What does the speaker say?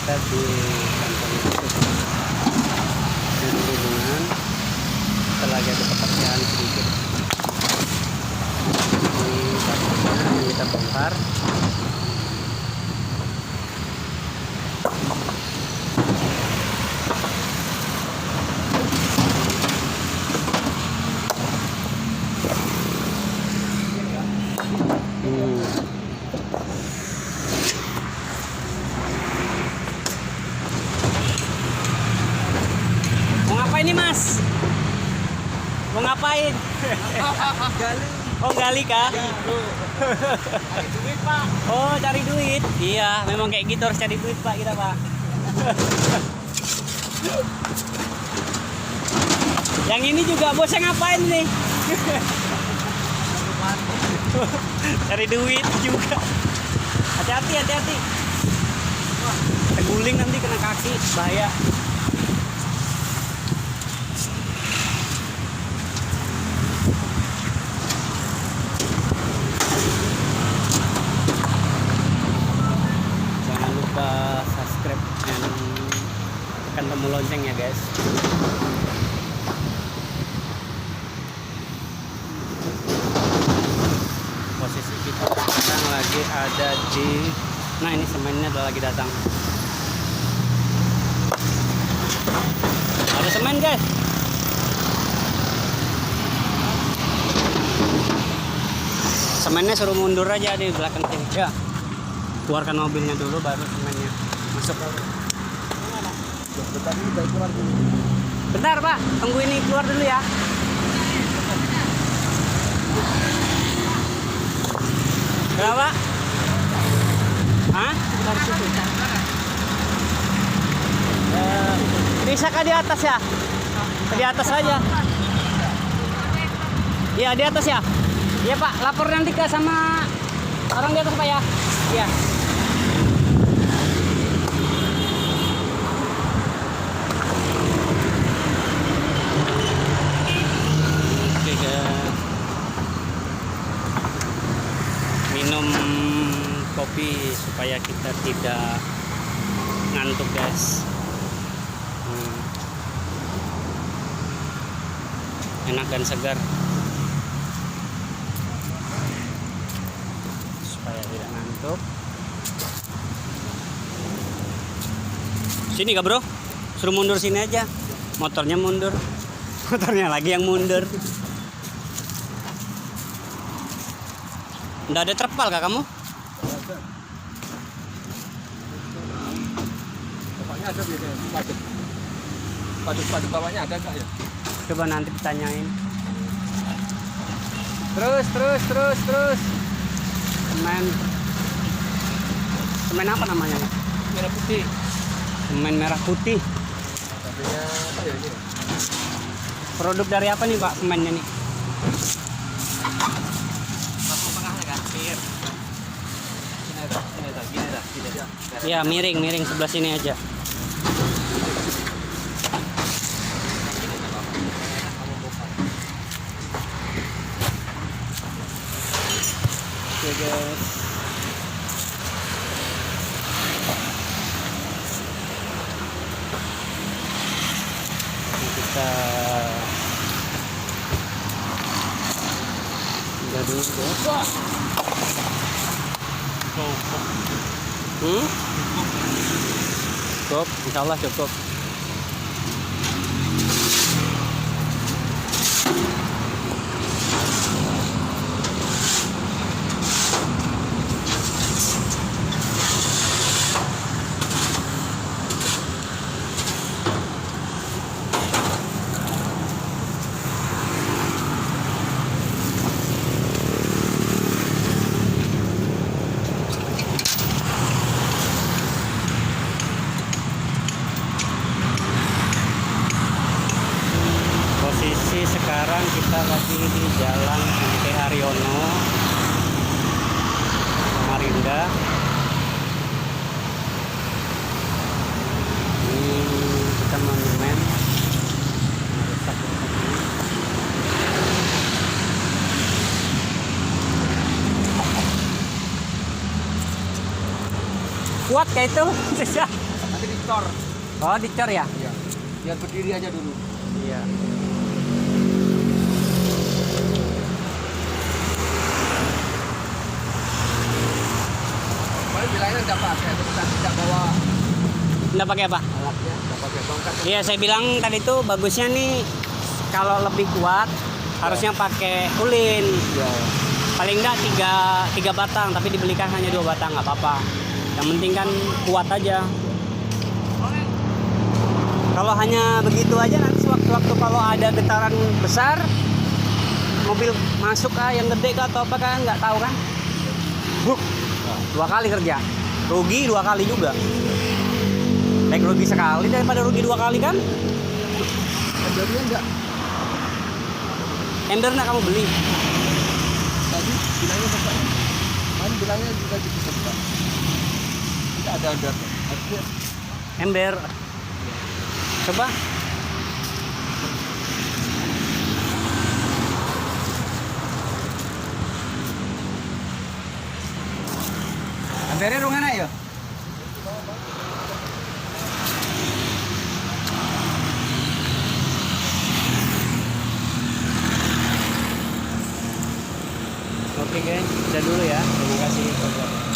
kita di kantor perhubungan. Kita lagi ada pekerjaan sedikit. Ini baknya yang kita bongkar. Mau ngapain nih Mas? Mau ngapain? Gali. Oh gali kah? Cari duit, Pak. Oh cari duit. Iya memang kayak gitu, harus cari duit Pak kita Pak. Yang ini juga bosnya ngapain nih? Cari duit juga. Hati-hati, hati-hati. Terguling nanti kena kaki, bahaya. Jangan lupa subscribe dan tekan tombol lonceng ya guys. Posisi kita sekarang lagi ada di, nah ini semennya udah lagi datang. Ada semen guys. Semennya suruh mundur aja di belakang sini ya. Keluarkan mobilnya dulu baru semennya masuk. Bentar ini baik keluar dulu. Bentar Pak, tunggu ini keluar dulu ya. Kenapa? Hah? Bisa kah di atas ya? Di atas aja. Iya di atas ya. Iya Pak, lapor nanti ke sama orang di atas Pak ya. Iya. Oke guys. Minum kopi supaya kita tidak ngantuk guys. Enak dan segar supaya tidak ngantuk. Sini kak bro, suruh mundur sini aja. Motornya mundur, motornya lagi yang mundur. Nggak ada terpal kak kamu? Bapaknya ada biasanya, padut bapaknya ada nggak ya? Coba nanti ditanyain. Terus. Semen apa namanya? Merah putih. Semen merah putih. Katanya apa ya ini? Produk dari apa nih Pak semennya nih? Masuk tengahnya kan? Pinggir. Gini dah. Iya miring sebelah sini aja. Oke guys. Kita udah dulu guys. Cukup, insya Allah cukup. Posisi sekarang kita lagi di Jalan MT Haryono, Samarinda. Ini kita monumen rusak. Kuat kayak itu? Nanti dicor. Oh, dicor ya? Iya. Biar berdiri aja dulu. Iya. Paling bilangnya nggak pakai, kita tidak bawa Nggak pakai apa? alatnya, nggak pakai tongkat. Iya, saya bilang tadi tuh bagusnya nih kalau lebih kuat harusnya pakai ulin. Iya. Paling enggak tiga batang, tapi dibelikan hanya 2 batang, nggak apa-apa. Yang penting kan kuat aja. Kalau hanya begitu aja nanti sewaktu-waktu kalau ada getaran besar, mobil masuk kah yang gede kah atau apa kan nggak tahu kan. Buk, 2 kali kerja, rugi 2 kali juga. Baik rugi sekali daripada rugi 2 kali kan. Embernya enggak. Ember nggak kamu beli? Tadi bilangnya bapak. Kan bilangnya juga gitu bapak. Tidak ada embernya. Artinya Ember. Coba. Embernya rungan aja. Oke guys, udah dulu ya. Terima kasih.